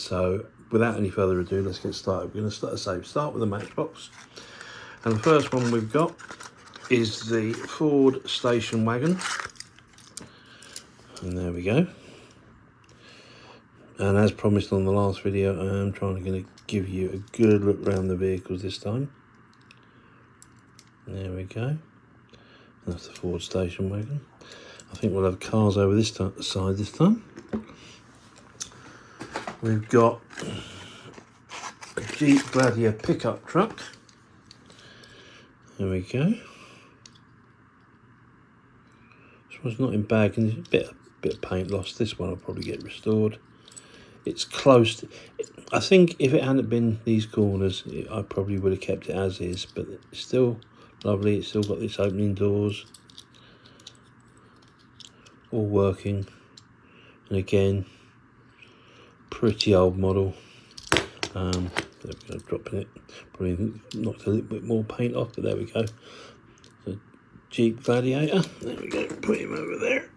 So without any further ado, let's get started. We're going to start with the Matchbox. And the first one we've got is the Ford station wagon. And there we go. And as promised on the last video, I am going to give you a good look around the vehicles this time. There we go. That's the Ford station wagon. I think we'll have cars over this side this time. We've got a Jeep Gladiator pickup truck. There we go. This one's not in bad condition. Bit of paint loss. This one will probably get restored. It's close to, I think if it hadn't been these corners, I probably would have kept it as is, but it's still lovely. It's still got this opening doors, all working. And again, pretty old model. There we go, dropping it. Probably knocked a little bit more paint off, but there we go. The Jeep Gladiator. There we go, put him over there.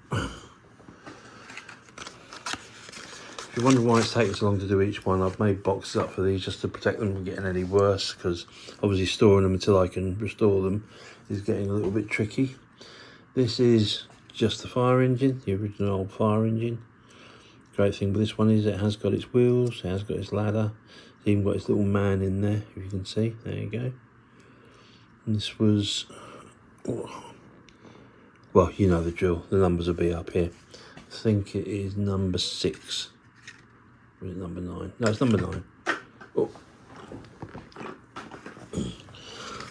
If you wonder why it's taking so long to do each one, I've made boxes up for these just to protect them from getting any worse, because obviously storing them until I can restore them is getting a little bit tricky. This is just the fire engine, the original old fire engine. Great thing with this one is it has got its wheels, it has got its ladder, it's even got its little man in there, if you can see. There you go. And this was, well, you know the drill, the numbers will be up here. I think it is number 6. Or is it number 9? No, it's number 9. Oh.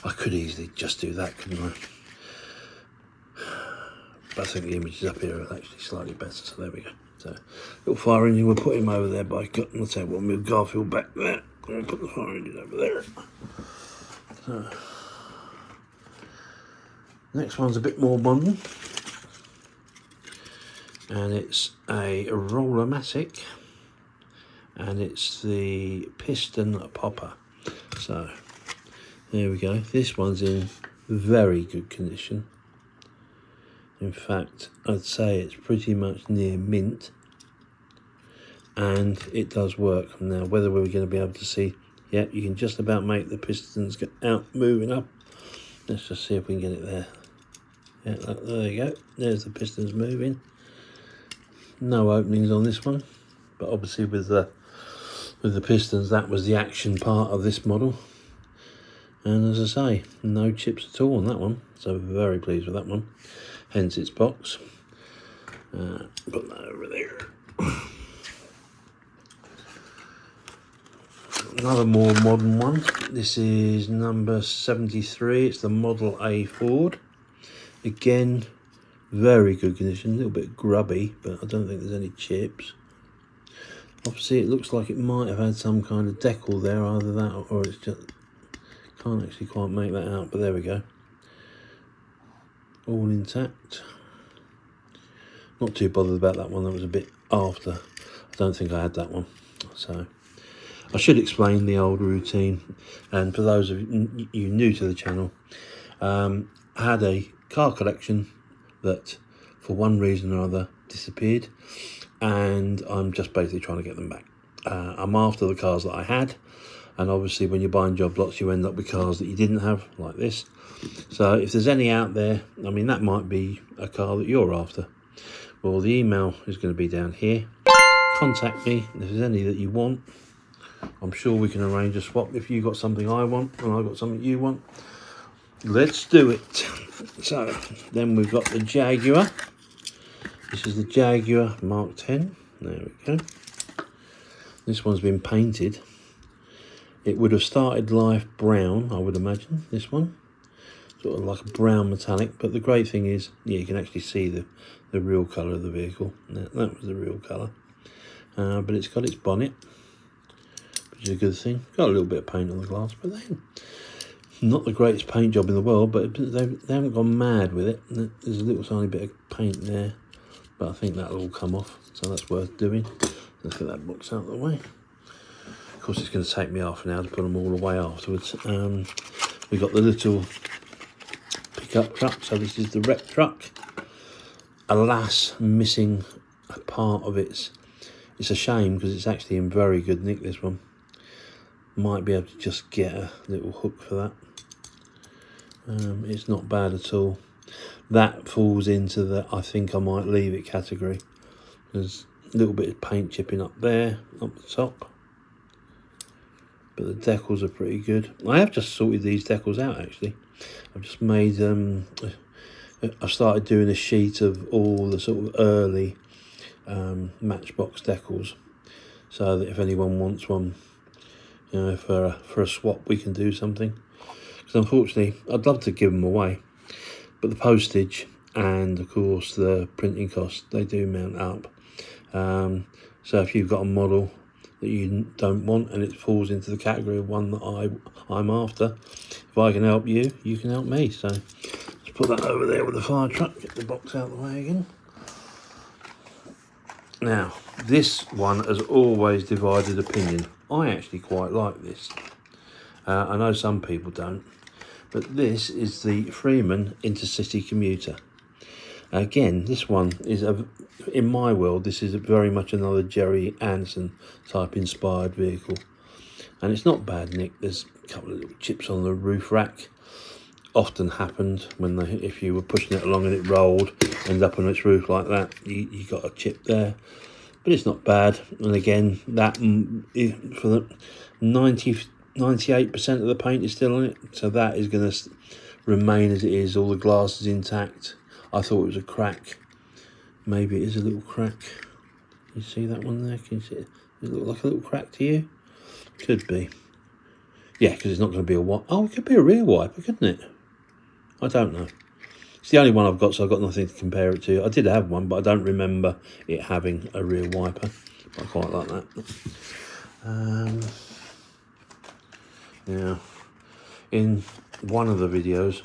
I could easily just do that, couldn't I? But I think the images up here are actually slightly better, so there we go. So, little fire engine, we'll put him over there by cutting. I'll tell you what, we'll move Garfield back there. We'll put the fire engine over there. So, next one's a bit more modern. And it's a Roller-matic. And it's the piston popper. So there we go. This one's in very good condition. In fact, I'd say it's pretty much near mint, and it does work. Now, whether we're going to be able to see, yeah, you can just about make the pistons get out moving up. Let's just see if we can get it there. Yeah, there you go. There's the pistons moving. No openings on this one, but obviously with the pistons, that was the action part of this model. And as I say, no chips at all on that one, so very pleased with that one, hence its box. Put that over there. Another more modern one. This is number 73. It's the Model A Ford. Again, very good condition, a little bit grubby, but I don't think there's any chips. Obviously it looks like it might have had some kind of decal there, either that or it's just, can't actually quite make that out, but there we go. All intact. Not too bothered about that one, that was a bit after. I don't think I had that one. So I should explain the old routine, and for those of you new to the channel, I had a car collection that for one reason or other disappeared, and I'm just basically trying to get them back. I'm after the cars that I had, and obviously when you're buying job lots you end up with cars that you didn't have, like this. So if there's any out there, I mean, that might be a car that you're after. Well, the email is going to be down here. Contact me if there's any that you want. I'm sure we can arrange a swap. If you got something I want and I got something you want, let's do it. So then we've got the Jaguar. This is the Jaguar Mark 10. There we go. This one's been painted. It would have started life brown, I would imagine, this one. Sort of like a brown metallic. But the great thing is, yeah, you can actually see the real colour of the vehicle. That was the real colour. But it's got its bonnet, which is a good thing. Got a little bit of paint on the glass, but then not the greatest paint job in the world, but they haven't gone mad with it. There's a little tiny bit of paint there, but I think that'll all come off, so that's worth doing. Let's get that box out of the way. Of course, it's going to take me half an hour to put them all away afterwards. We've got the little pickup truck, so this is the rep truck. Alas, missing a part of its It's a shame because it's actually in very good nick, this one. Might be able to just get a little hook for that. It's not bad at all. That falls into the I think I might leave it category. There's a little bit of paint chipping up there, up the top. But the decals are pretty good. I have just sorted these decals out actually. I've just made, I've started doing a sheet of all the sort of early Matchbox decals. So that if anyone wants one, you know, for a swap we can do something. Because unfortunately, I'd love to give them away. But the postage and of course the printing costs, they do mount up. So if you've got a model that you don't want and it falls into the category of one that I'm after, if I can help you, you can help me. So let's put that over there with the fire truck, get the box out of the way again. Now, this one has always divided opinion. I actually quite like this. I know some people don't. But this is the Freeman Intercity Commuter. Again, this one is, in my world, this is very much another Jerry Anderson type inspired vehicle. And it's not bad nick. There's a couple of little chips on the roof rack. Often happened when if you were pushing it along and it rolled, ended up on its roof like that, you got a chip there. But it's not bad. And again, that for the 98% of the paint is still on it, so that is going to remain as it is. All the glass is intact. I thought it was a crack. Maybe it is a little crack. You see that one there? Can you see it? Does it look like a little crack to you? Could be. Yeah, because it's not going to be a wipe. Oh, it could be a rear wiper, couldn't it? I don't know. It's the only one I've got, so I've got nothing to compare it to. I did have one, but I don't remember it having a rear wiper. I quite like that. Now, in one of the videos,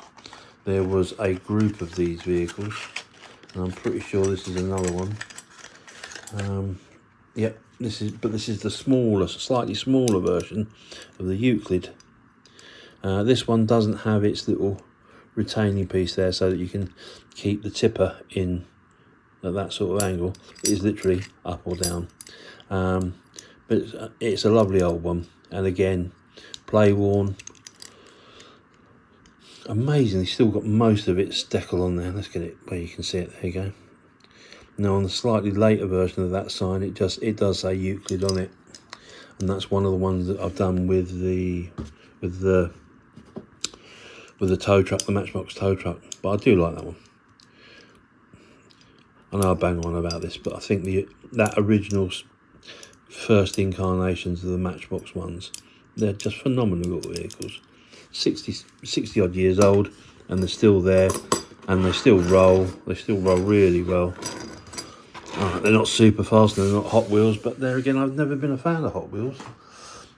there was a group of these vehicles, and I'm pretty sure this is another one. Yep, this is the smaller, slightly smaller version of the Euclid. This one doesn't have its little retaining piece there, so that you can keep the tipper in at that sort of angle. It is literally up or down, but it's a lovely old one, and again, play worn. Amazingly, still got most of its decal on there. Let's get it where you can see it. There you go. Now on the slightly later version of that sign, it does say Euclid on it, and that's one of the ones that I've done with the tow truck, the Matchbox tow truck. But I do like that one. I know I bang on about this, but I think that original first incarnations of the Matchbox ones, they're just phenomenal little vehicles. 60 odd years old, and they're still there, and they still roll really well. They're not super fast, and they're not Hot Wheels, but there again, I've never been a fan of Hot Wheels.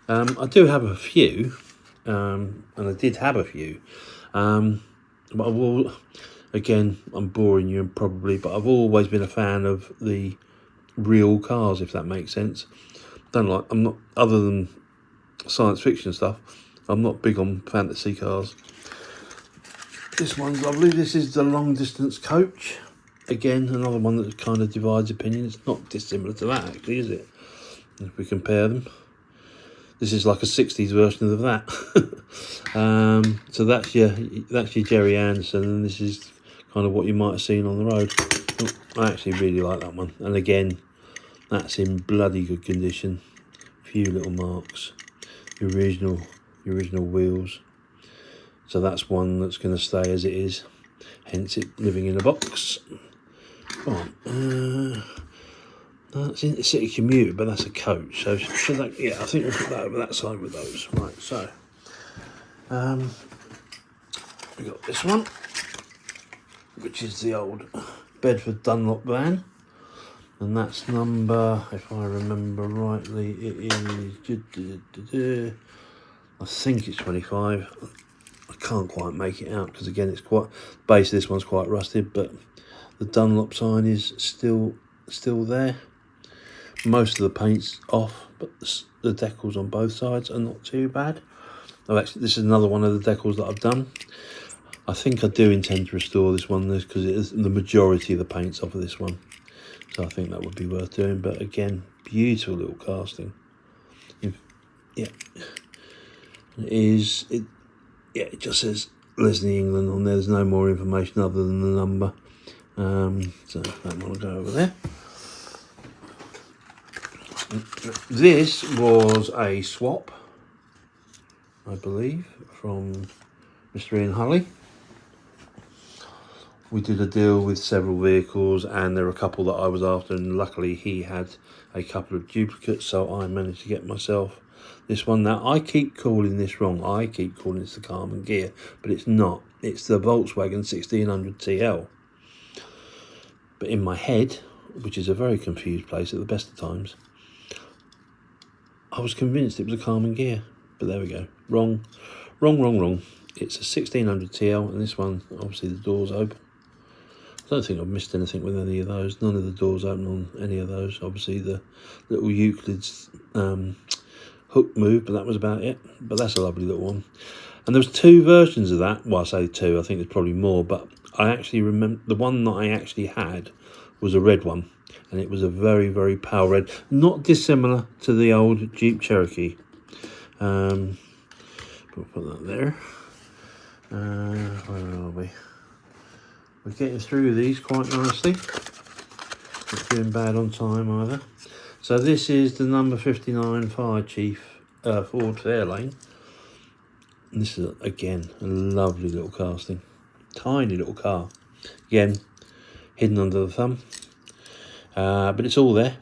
I do have a few, and I did have a few, but I will, again, I'm boring you probably, but I've always been a fan of the real cars, if that makes sense. I'm not, other than science fiction stuff, I'm not big on fantasy cars. This one's lovely. This is the long distance coach. Again, another one that kind of divides opinion. It's not dissimilar to that, actually, is it? If we compare them. This is like a 60s version of that. So that's your Jerry Anderson, and this is kind of what you might have seen on the road. I actually really like that one. And again, that's in bloody good condition. Few little marks. The original wheels. So that's one that's going to stay as it is, hence it living in a box. That's in the city commuter, but that's a coach. So should that, yeah, I think we'll put that over that side with those. Right, so we got this one, which is the old Bedford Dunlop van, and that's number, if I remember rightly, it is, I think it's 25. I can't quite make it out because again, it's quite, base of this one's quite rusted, but the Dunlop sign is still there. Most of the paint's off, but the decals on both sides are not too bad. This is another one of the decals that I've done. I think I do intend to restore this one because the majority of the paint's off of this one. So I think that would be worth doing. But again, beautiful little casting. Yeah, it just says Leslie England on there. There's no more information other than the number. So that one will go over there. This was a swap, I believe, from Mr. Ian Hulley. We did a deal with several vehicles, and there were a couple that I was after, and luckily he had a couple of duplicates, so I managed to get myself this one. Now, I keep calling this wrong. I keep calling this the Carman Gear, but it's not. It's the Volkswagen 1600 TL. But in my head, which is a very confused place at the best of times, I was convinced it was a Carman Gear. But there we go. Wrong. It's a 1600 TL, and this one, obviously the door's open. I don't think I've missed anything with any of those. None of the doors open on any of those. Obviously the little Euclid's hook move, but that was about it. But that's a lovely little one. And there was two versions of that. Well, I say two, I think there's probably more, but I actually remember the one that I actually had was a red one, and it was a very, very pale red, not dissimilar to the old Jeep Cherokee. We'll put that there. Where are we? We're getting through these quite nicely. Not doing bad on time either. So this is the number 59 Fire Chief Ford Fairlane. And this is, again, a lovely little casting. Tiny little car. Again, hidden under the thumb. But it's all there.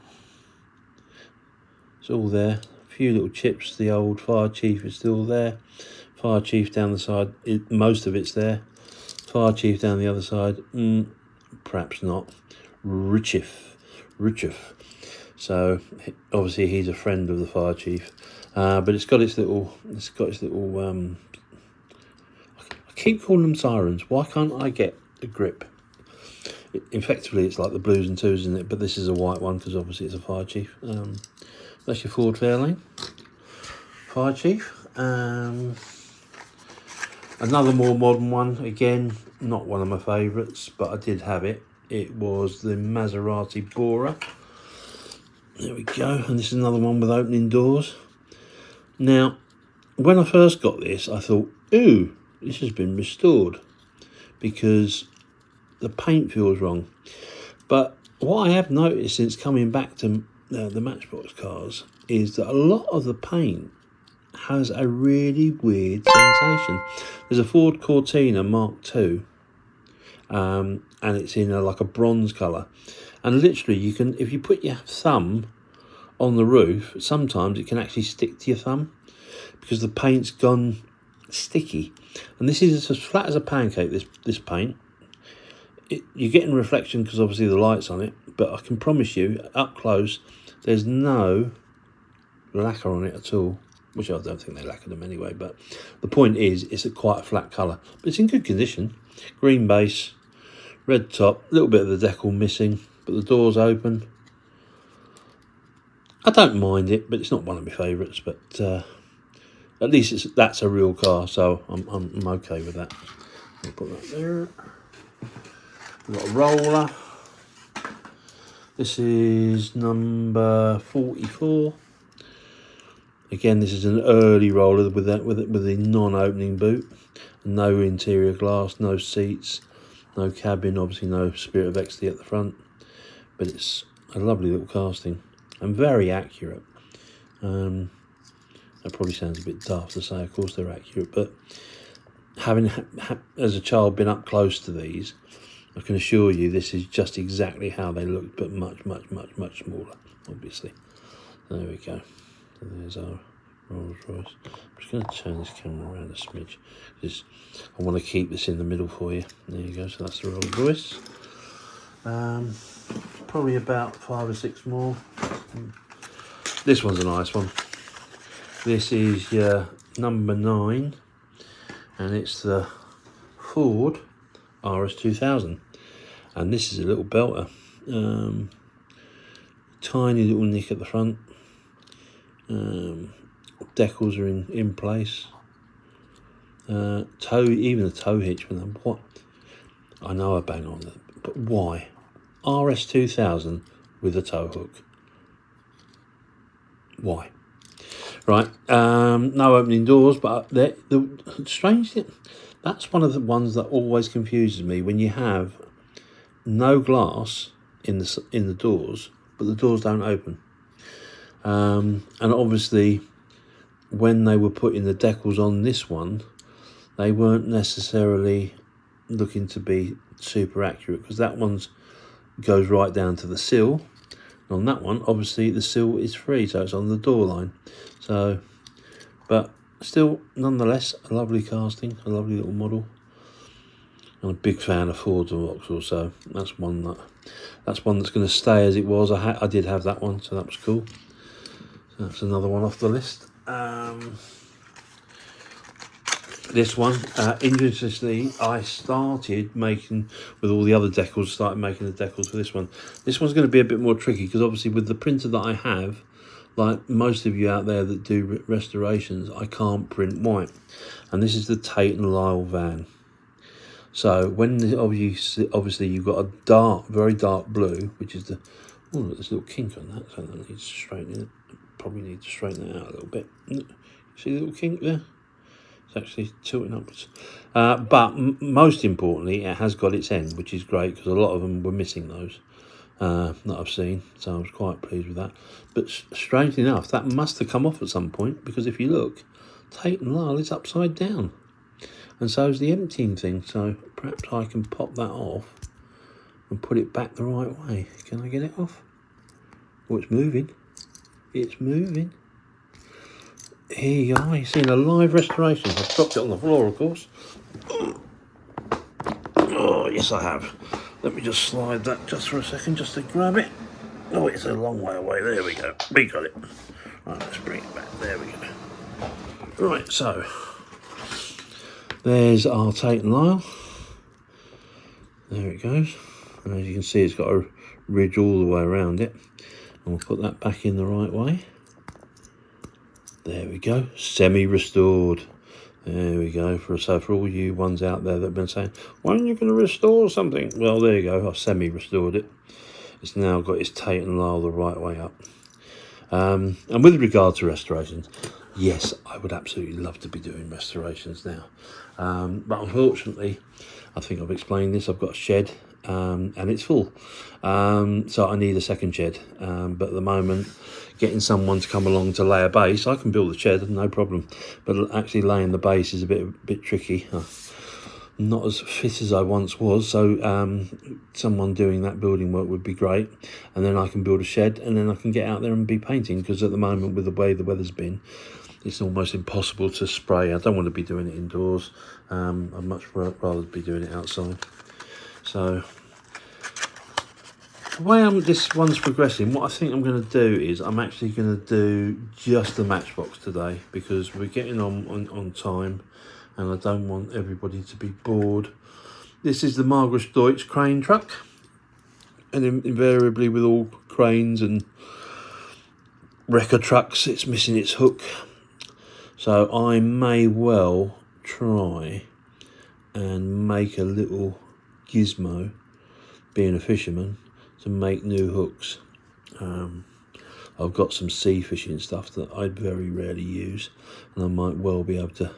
It's all there. A few little chips. The old Fire Chief is still there. Fire Chief down the side, most of it's there. Fire Chief down the other side, perhaps not. Richif. So obviously he's a friend of the Fire Chief, but it's got its little. I keep calling them sirens. Why can't I get a grip? Effectively, it's like the blues and twos, isn't it? But this is a white one because obviously it's a Fire Chief. That's your Ford Fairlane Fire Chief. Another more modern one, again, not one of my favourites, but I did have it. It was the Maserati Bora. There we go, and this is another one with opening doors. Now, when I first got this, I thought, ooh, this has been restored, because the paint feels wrong. But what I have noticed since coming back to the Matchbox cars is that a lot of the paint has a really weird sensation. There's a Ford Cortina Mark II, and it's in like a bronze colour, and literally you can, if you put your thumb on the roof, sometimes it can actually stick to your thumb because the paint's gone sticky. And this is as flat as a pancake, this paint. You're getting reflection because obviously the light's on it, but I can promise you up close there's no lacquer on it at all. Which I don't think they lacquered them anyway, but the point is, it's quite a flat colour. But it's in good condition. Green base, red top, a little bit of the decal missing, but the door's open. I don't mind it, but it's not one of my favourites. But at least that's a real car, so I'm okay with that. I'll put that there. We've got a roller. This is number 44. Again, this is an early roller with a non-opening boot, no interior glass, no seats, no cabin, obviously no Spirit of Ecstasy at the front, but it's a lovely little casting and very accurate. That probably sounds a bit daft to say, of course they're accurate, but having as a child been up close to these, I can assure you this is just exactly how they look, but much smaller, obviously. So there we go. So there's our Rolls Royce. I'm just going to turn this camera around a smidge because I want to keep this in the middle for you. There you go. So that's the Rolls Royce. Probably about 5 or 6 more. This one's a nice one. This is your number 9, and it's the Ford RS2000, and this is a little belter. Tiny little nick at the front. Decals are in place. Even the tow hitch with them. What? I know I bang on that, but why? RS2000 with a tow hook. Why? Right, no opening doors, but the strange thing, that's one of the ones that always confuses me, when you have no glass in the doors, but the doors don't open. And obviously, when they were putting the decals on this one, they weren't necessarily looking to be super accurate, because that one goes right down to the sill. On that one, obviously, the sill is free, so it's on the door line. So, but still, nonetheless, a lovely casting, a lovely little model. I'm a big fan of Ford's unbox also. That's one that's going to stay as it was. I did have that one, so that was cool. So that's another one off the list. This one, interestingly, I started making, with all the other decals, started making the decals for this one. This one's going to be a bit more tricky, because obviously with the printer that I have, like most of you out there that do restorations, I can't print white. And this is the Tate and Lyle van. So when obviously you've got a very dark blue, which is the, oh look, there's a little kink on that, so that needs to straighten it. Probably need to straighten it out a little bit. See the little kink there? It's actually tilting upwards. But most importantly, it has got its end, which is great, because a lot of them were missing those that I've seen, so I was quite pleased with that. But strangely enough, that must have come off at some point, because if you look, Tate and Lyle is upside down, and so is the emptying thing. So perhaps I can pop that off and put it back the right way. Can I get it off? Oh, it's moving. It's moving. Here you are, you've seen a live restoration. I've dropped it on the floor, of course. Oh, yes I have. Let me just slide that just for a second, just to grab it. Oh, it's a long way away. There we go. We got it. Right, let's bring it back. There we go. Right, so there's our Tate and Lyle. There it goes. And as you can see, it's got a ridge all the way around it. And we'll put that back in the right way. There we go, semi-restored. There we go. So for all you ones out there that have been saying, why aren't you going to restore something? Well, there you go, I've semi-restored it. It's now got its Tate and Lyle the right way up. And with regard to restorations, yes, I would absolutely love to be doing restorations now. But unfortunately, I think I've explained this, I've got a shed and it's full. So I need a second shed. But at the moment, getting someone to come along to lay a base, I can build a shed, no problem. But actually laying the base is a bit tricky. I'm not as fit as I once was, so someone doing that building work would be great. And then I can build a shed, and then I can get out there and be painting, because at the moment, with the way the weather's been, it's almost impossible to spray. I don't want to be doing it indoors. I'd much rather be doing it outside. So the way this one's progressing, what I think I'm going to do is I'm actually going to do just the Matchbox today, because we're getting on time and I don't want everybody to be bored. This is the Margaret Deutsch crane truck, and invariably with all cranes and wrecker trucks, it's missing its hook. So I may well try and make a little gizmo, being a fisherman, to make new hooks. I've got some sea fishing stuff that I very rarely use, and I might well be able to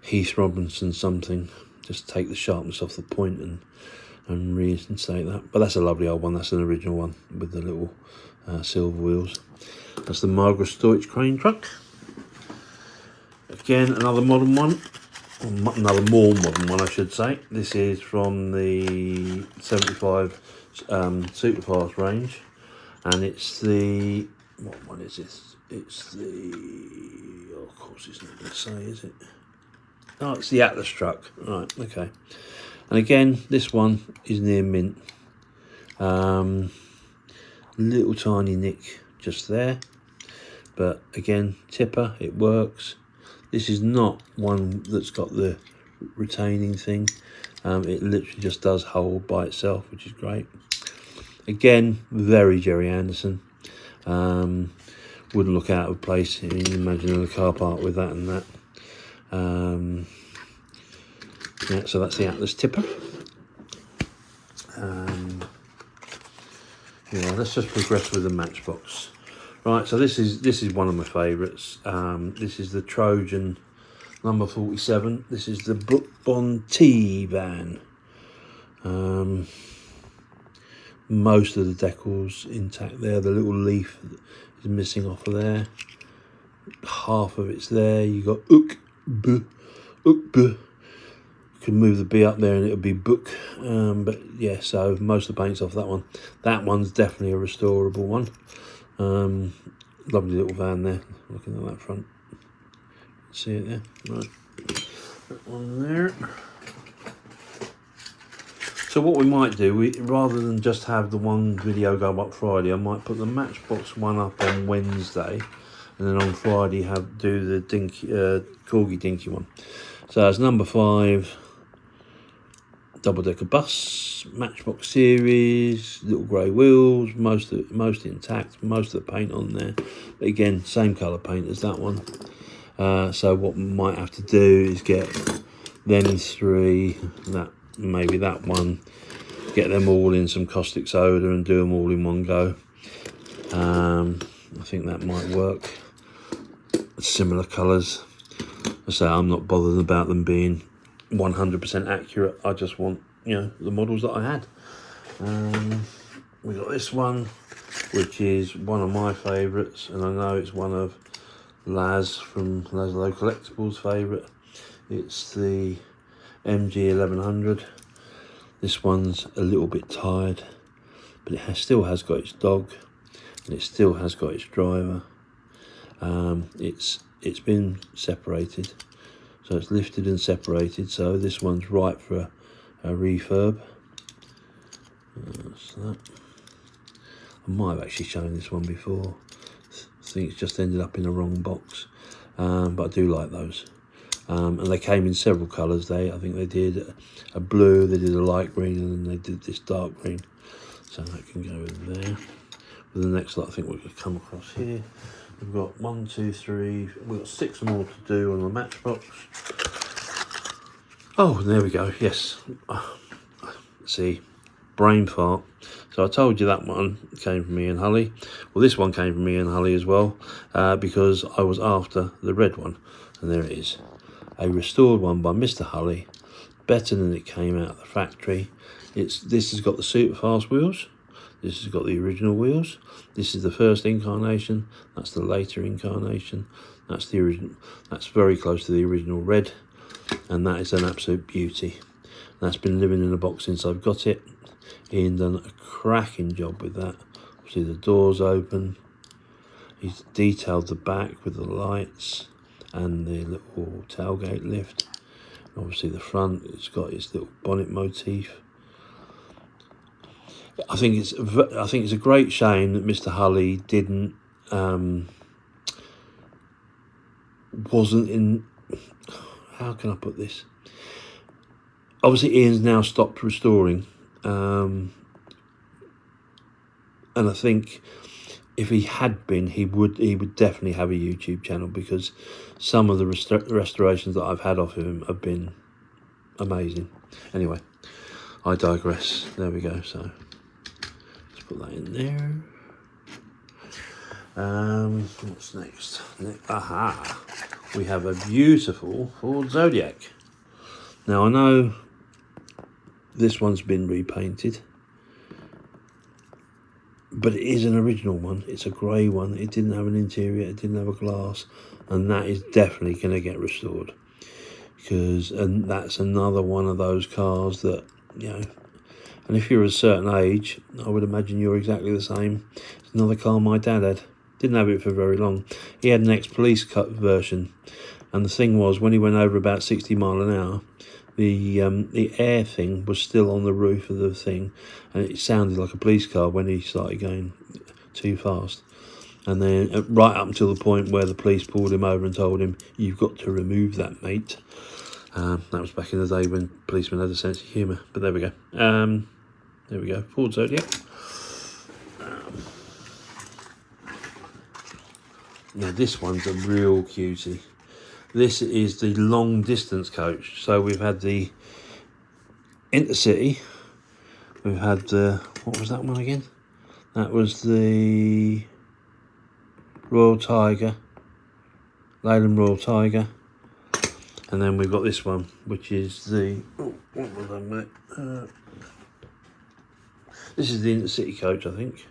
Heath Robinson something, just take the sharpness off the point and reinstate that. But that's a lovely old one. That's an original one with the little silver wheels. That's the Margaret Deutsch crane truck. Again, another modern one. Another more modern one, I should say. This is from the 75 Superfast range, and it's the, what one is this? It's the, oh, of course it's not going to say, is it? Oh, it's the Atlas truck. Right, okay. And again, this one is near mint. Little tiny nick just there, but again, tipper, it works. This is not one that's got the retaining thing. It literally just does hold by itself, which is great. Again, very Jerry Anderson. Wouldn't look out of place. You can imagine in a car park with that and that. Yeah, so that's the Atlas tipper. yeah, let's just progress with the Matchbox. Right, so this is one of my favourites. This is the Trojan number 47. This is the Book Bond T van. Most of the decal's intact there. The little leaf is missing off of there. Half of it's there. You got ook b. You can move the B up there and it'll be book. But yeah, so most of the paint's off that one. That one's definitely a restorable one. Lovely little van there. Looking at that front. See it there? Right. That one there. So what we might do, rather than just have the one video go up Friday, I might put the Matchbox one up on Wednesday, and then on Friday do the Dinky, Corgi Dinky one. So it's number 5, double-decker bus, Matchbox series, little grey wheels, most intact, most of the paint on there. But again, same colour paint as that one. So what we might have to do is get them 3, maybe that one, get them all in some caustic soda and do them all in one go. I think that might work. Similar colours. I say I'm not bothered about them being 100% accurate. I just want, the models that I had. We got this one, which is one of my favourites, and I know it's one of Laz from Lazlo Collectibles' favourite. It's the MG 1100. This one's a little bit tired, but it still has got its dog, and it still has got its driver. It's been separated, so it's lifted and separated. So this one's right for a refurb. That's that. I might have actually shown this one before. I think it's just ended up in the wrong box, but I do like those. And they came in several colours. I think they did a blue, they did a light green, and then they did this dark green. So that can go in there. With the next lot, I think we're going to come across here. We've got 1, 2, 3. We've got 6 more to do on the Matchbox. Oh, there we go. Yes. See, brain fart. So I told you that one came from me and Hully. Well, this one came from me and Hully as well, because I was after the red one, and there it is. A restored one by Mr. Hully, better than it came out of the factory. This has got the super fast wheels. This has got the original wheels. This is the first incarnation. That's the later incarnation. That's the original. That's very close to the original red, and that is an absolute beauty. That's been living in the box since I've got it. Ian done a cracking job with that. See, the doors open. He's detailed the back with the lights and the little tailgate lift. Obviously the front, it's got its little bonnet motif. I think it's a great shame that Mr. Hully didn't wasn't in. How can I put this? Obviously, Ian's now stopped restoring, and I think if he had been, he would definitely have a YouTube channel, because some of the restorations that I've had of him have been amazing. Anyway, I digress. There we go. So let's put that in there. What's next? Aha! We have a beautiful Ford Zodiac. Now I know this one's been repainted, but it is an original one. It's a grey one. It didn't have an interior. It didn't have a glass, and that is definitely going to get restored, and that's another one of those cars that, and if you're a certain age, I would imagine you're exactly the same. It's another car my dad had. Didn't have it for very long. He had an ex-police cut version, and the thing was, when he went over about 60 mile an hour, the air thing was still on the roof of the thing, and it sounded like a police car when he started going too fast. And then right up until the point where the police pulled him over and told him, "You've got to remove that, mate." That was back in the day when policemen had a sense of humour. But there we go. There we go. Ford Zodiac. Now this one's a real cutie. This is the long distance coach. So we've had the Intercity. We've had the, what was that one again? That was the Royal Tiger, Leyland Royal Tiger. And then we've got this one, which is the, oh, what was that, mate? This is the Intercity coach, I think.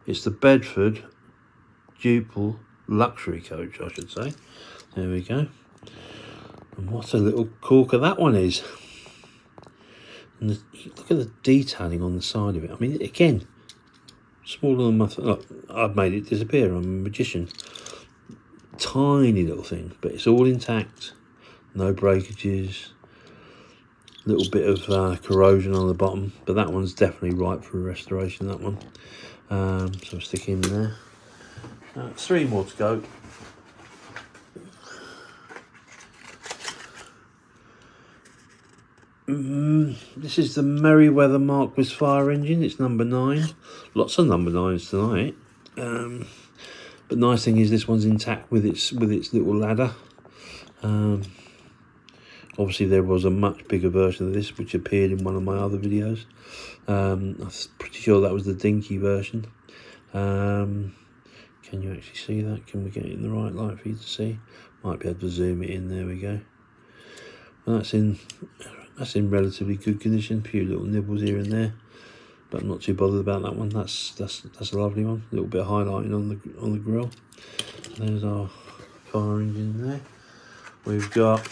It's the Bedford Duple Luxury coach, I should say. There we go. And what a little corker that one is. And look at the detailing on the side of it. I mean, again, smaller than my... Look, I've made it disappear. I'm a magician. Tiny little thing, but it's all intact. No breakages. Little bit of corrosion on the bottom, but that one's definitely ripe for restoration, that one. So I'll stick in there. 3 more to go. This is the Merryweather Marquis fire engine. It's number 9. Lots of number 9s tonight. But nice thing is this one's intact with its little ladder. Obviously there was a much bigger version of this which appeared in one of my other videos. I'm pretty sure that was the Dinky version. Can you actually see that? Can we get it in the right light for you to see? Might be able to zoom it in. There we go. Well, that's in relatively good condition. A few little nibbles here and there, but I'm not too bothered about that one. That's a lovely one. A little bit of highlighting on the grill. There's our fire engine there. We've got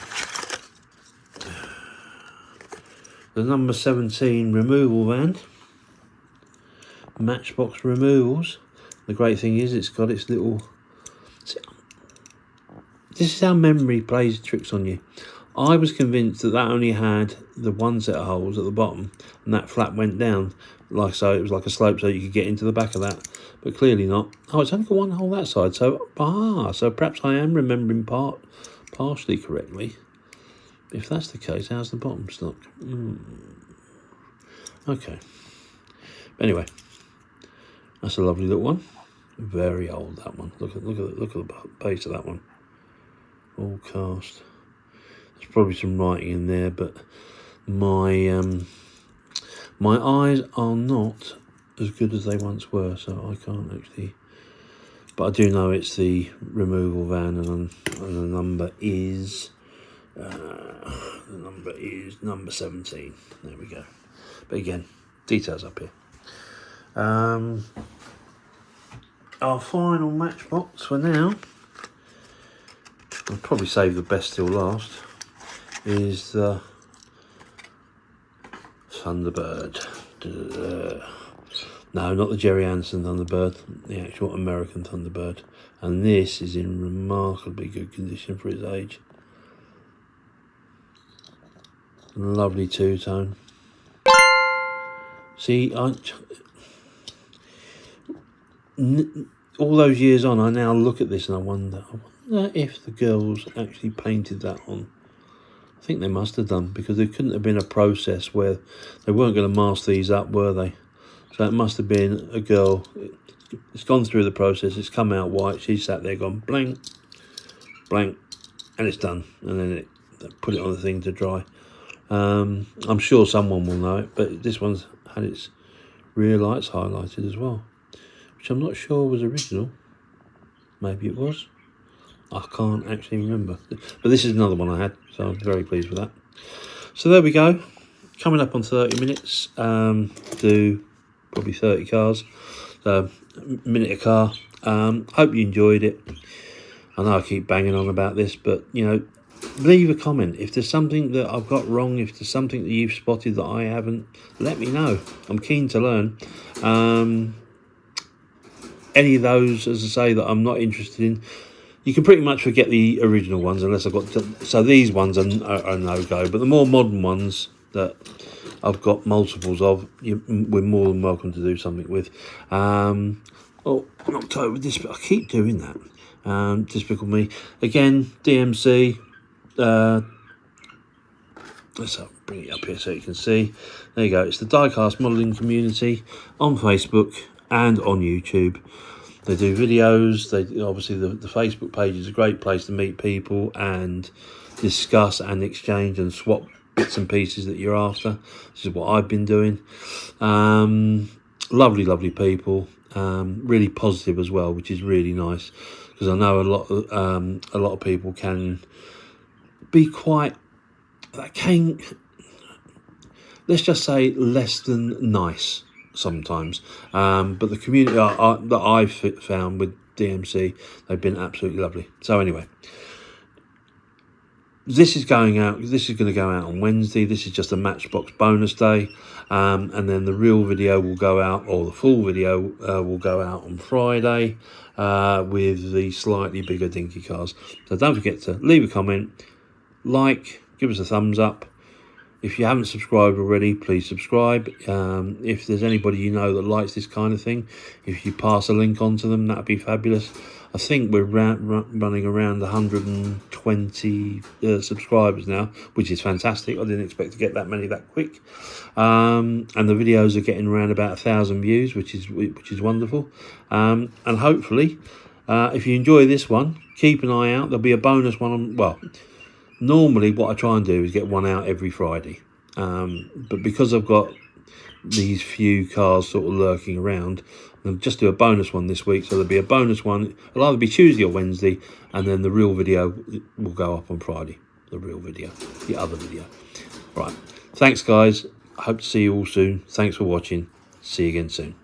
the number 17 removal van, Matchbox Removals. The great thing is it's got its little... This is how memory plays tricks on you. I was convinced that only had the one set of holes at the bottom and that flap went down. Like so, it was like a slope so you could get into the back of that. But clearly not. Oh, it's only got one hole that side. So perhaps I am remembering partially correctly. If that's the case, how's the bottom stuck? Okay. But anyway, that's a lovely little one. Very old, that one. Look at the base of that one. All cast. There's probably some writing in there, but my eyes are not as good as they once were, so I can't actually. But I do know it's the removal van, and the number is. The number is number 17. There we go. But again, details up here. Our final matchbox for now, I'll probably save the best till last, is the Thunderbird. No, not the Jerry Anderson Thunderbird, the actual American Thunderbird. And this is in remarkably good condition for its age. Lovely two-tone. See, all those years on, I now look at this and I wonder if the girls actually painted that on. I think they must have done, because there couldn't have been a process where they weren't going to mask these up, were they? So it must have been a girl. It's gone through the process. It's come out white. She sat there, gone blank, blank, and it's done. And then they put it on the thing to dry. I'm sure someone will know it, but this one's had its rear lights highlighted as well, which I'm not sure was original. Maybe it was. I can't actually remember. But this is another one I had, so I'm very pleased with that. So there we go. Coming up on 30 minutes. Do probably 30 cars. So, a minute a car. Hope you enjoyed it. I know I keep banging on about this, but, you know, leave a comment. If there's something that I've got wrong, if there's something that you've spotted that I haven't, let me know. I'm keen to learn. Any of those, as I say, that I'm not interested in, you can pretty much forget the original ones unless I've got to, so these ones are no-go, but the more modern ones that I've got multiples of, we're more than welcome to do something with. Oh, not totally with this, but I keep doing that. Typical me. Again, DMC. Let's bring it up here so you can see. There you go. It's the Diecast Modelling Community on Facebook and on YouTube. They do videos. They obviously the Facebook page is a great place to meet people and discuss and exchange and swap bits and pieces that you're after. This is what I've been doing. Lovely people, really positive as well, which is really nice, because I know a lot of people can be quite, let's just say, less than nice sometimes. But the community that I've found with DMC, they've been absolutely lovely. So anyway, this is going out. This is going to go out on Wednesday. This is just a Matchbox bonus day, and then the real video will go out, or the full video will go out on Friday, with the slightly bigger Dinky cars. So don't forget to leave a comment, like, give us a thumbs up. If you haven't subscribed already, please subscribe. If there's anybody you know that likes this kind of thing, if you pass a link on to them, that'd be fabulous. I think we're running around 120 subscribers now, which is fantastic. I didn't expect to get that many that quick. And the videos are getting around about 1,000 views, which is wonderful. And hopefully, if you enjoy this one, keep an eye out. There'll be a bonus one on, well, normally what I try and do is get one out every Friday. But because I've got these few cars sort of lurking around, I'll just do a bonus one this week. So there'll be a bonus one. It'll either be Tuesday or Wednesday, and then the real video will go up on Friday. The real video, the other video. Right. Thanks, guys. I hope to see you all soon. Thanks for watching. See you again soon.